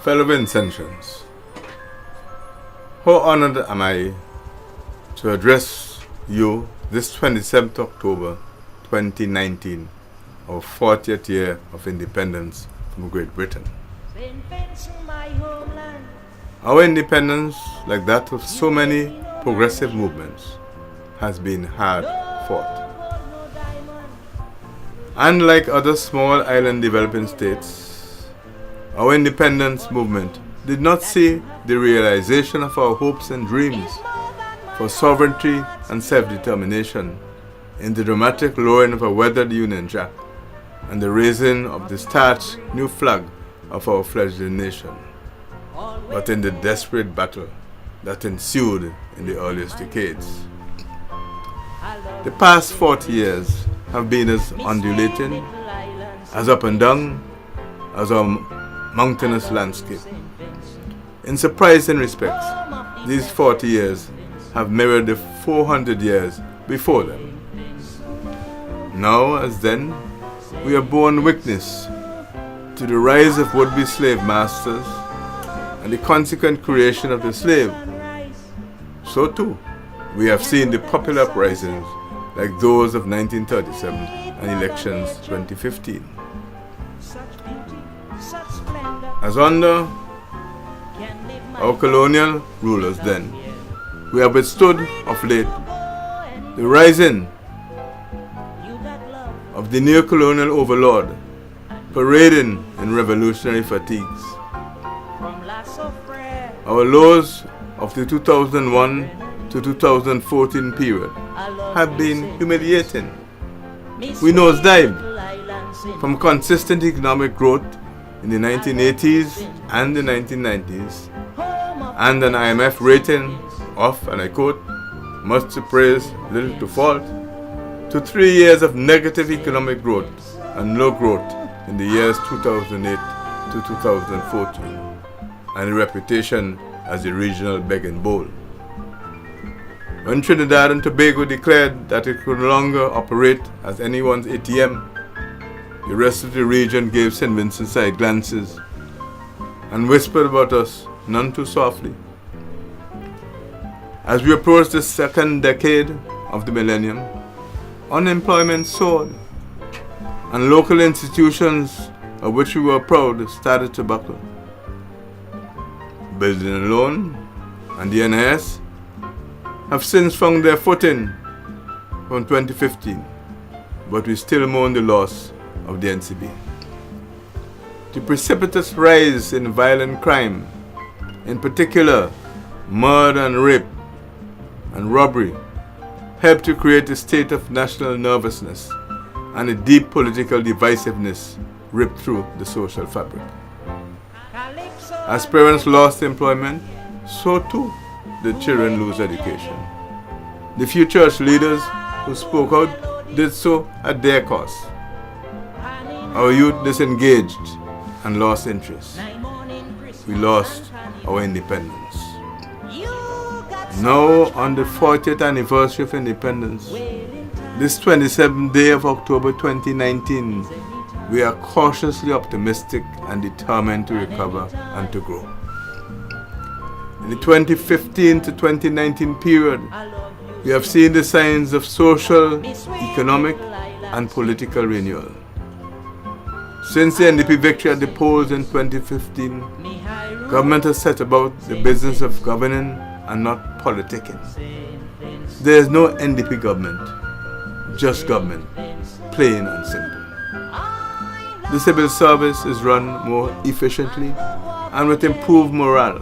Fellow Vincentians, how honored am I to address you this 27th October 2019, our 40th year of independence from Great Britain. Our independence, like that of so many progressive movements, has been hard fought. Unlike other small island developing states, our independence movement did not see the realization of our hopes and dreams for sovereignty and self-determination in the dramatic lowering of a weathered Union Jack and the raising of the starched new flag of our fledgling nation, but in the desperate battle that ensued in the earliest decades. The past 40 years have been as undulating, as up and down as our mountainous landscape. In surprising respects, these 40 years have mirrored the 400 years before them. Now, as then, we are borne witness to the rise of would-be slave masters and the consequent creation of the slave. So too, we have seen the popular uprisings like those of 1937 and elections 2015. As under our colonial rulers then, we have withstood of late the rising of the neo-colonial overlord parading in revolutionary fatigues. Our lows of the 2001 to 2014 period have been humiliating. We nosedived from consistent economic growth in the 1980s and the 1990s, and an IMF rating of, and I quote, much to praise, little to fault, to 3 years of negative economic growth and low growth in the years 2008 to 2014, and a reputation as a regional begging bowl. When Trinidad and Tobago declared that it could no longer operate as anyone's ATM, the rest of the region gave St. Vincent side glances and whispered about us none too softly. As we approached the second decade of the millennium, unemployment soared, and local institutions of which we were proud started to buckle. Building a loan and the NIS have since found their footing from 2015, but we still mourn the loss of the NCB. The precipitous rise in violent crime, in particular murder and rape and robbery, helped to create a state of national nervousness, and a deep political divisiveness ripped through the social fabric. As parents lost employment, so too did children lose education. The few church leaders who spoke out did so at their cost. Our youth disengaged and lost interest. We lost our independence. Now, on the 40th anniversary of independence, this 27th day of October 2019, we are cautiously optimistic and determined to recover and to grow. In the 2015 to 2019 period, we have seen the signs of social, economic, and political renewal. Since the NDP victory at the polls in 2015, government has set about the business of governing and not politicking. There is no NDP government, just government, plain and simple. The civil service is run more efficiently and with improved morale,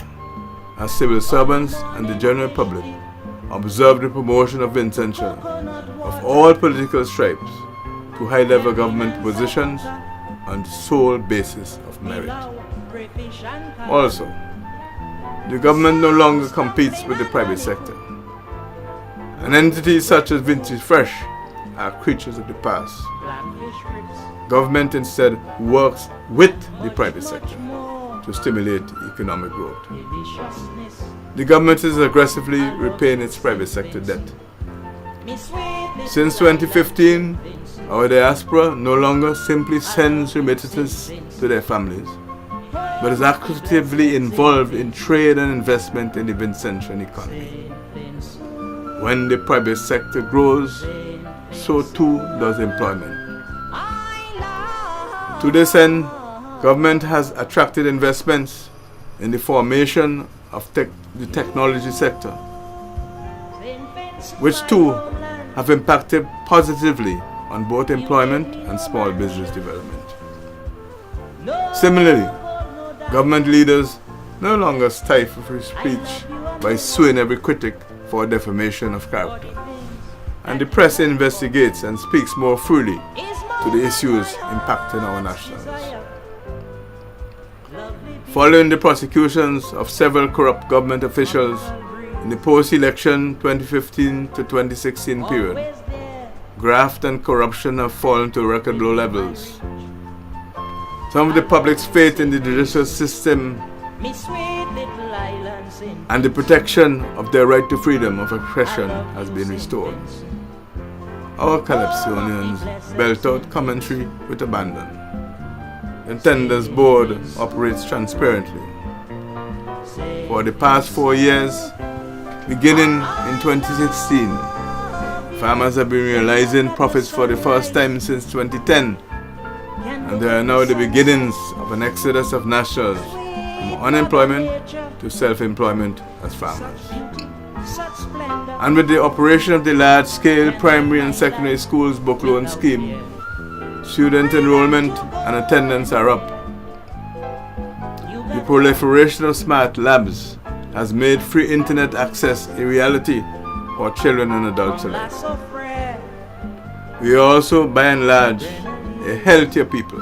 as civil servants and the general public observe the promotion of Vincentians of all political stripes to high-level government positions on the sole basis of merit. Also, the government no longer competes with the private sector, and entities such as Vintage Fresh are creatures of the past. Government instead works with the private sector to stimulate economic growth. The government is aggressively repaying its private sector debt. Since 2015, our diaspora no longer simply sends remittances to their families, but is actively involved in trade and investment in the Vincentian economy. When the private sector grows, so too does employment. To this end, government has attracted investments in the formation of the technology sector, which too have impacted positively on both employment and small business development. Similarly, government leaders no longer stifle free speech by suing every critic for defamation of character, and the press investigates and speaks more freely to the issues impacting our nationals. Following the prosecutions of several corrupt government officials in the post-election 2015 to 2016 period, graft and corruption have fallen to record low levels. Some of the public's faith in the judicial system and the protection of their right to freedom of expression has been restored. Our Calypsonians belt out commentary with abandon. The Tenders Board operates transparently. For the past 4 years, beginning in 2016, farmers have been realizing profits for the first time since 2010, and there are now the beginnings of an exodus of nationals from unemployment to self-employment as farmers. And with the operation of the large-scale primary and secondary schools book loan scheme, student enrollment and attendance are up. The proliferation of smart labs has made free internet access a reality for children and adults alike. We are also, by and large, a healthier people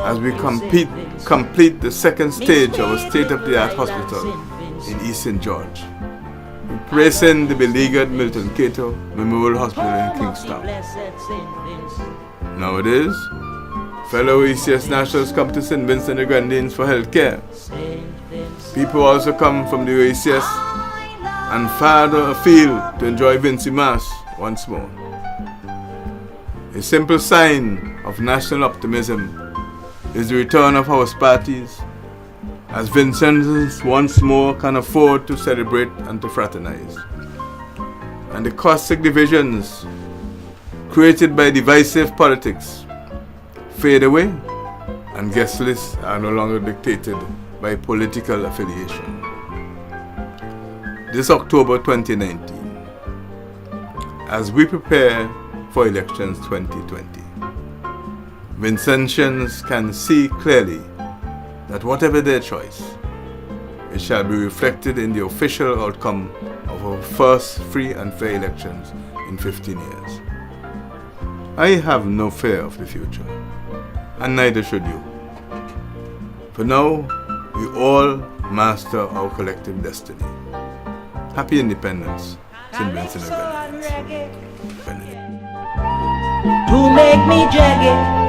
as we complete the second stage of a state-of-the-art hospital in East St. George, replacing the beleaguered Milton Cato Memorial Hospital in Kingstown. Nowadays, fellow ECS nationals come to St. Vincent and the Grenadines for health care. People also come from the ECS and farther afield to enjoy Vincy Mass once more. A simple sign of national optimism is the return of house parties, as Vincentians once more can afford to celebrate and to fraternize. And the caustic divisions created by divisive politics fade away, and guest lists are no longer dictated by political affiliation. This October 2019, as we prepare for elections 2020, Vincentians can see clearly that whatever their choice, it shall be reflected in the official outcome of our first free and fair elections in 15 years. I have no fear of the future, and neither should you. For now, we all master our collective destiny. Happy Independence, St. Vincent and Grenadines. To make me jaggy.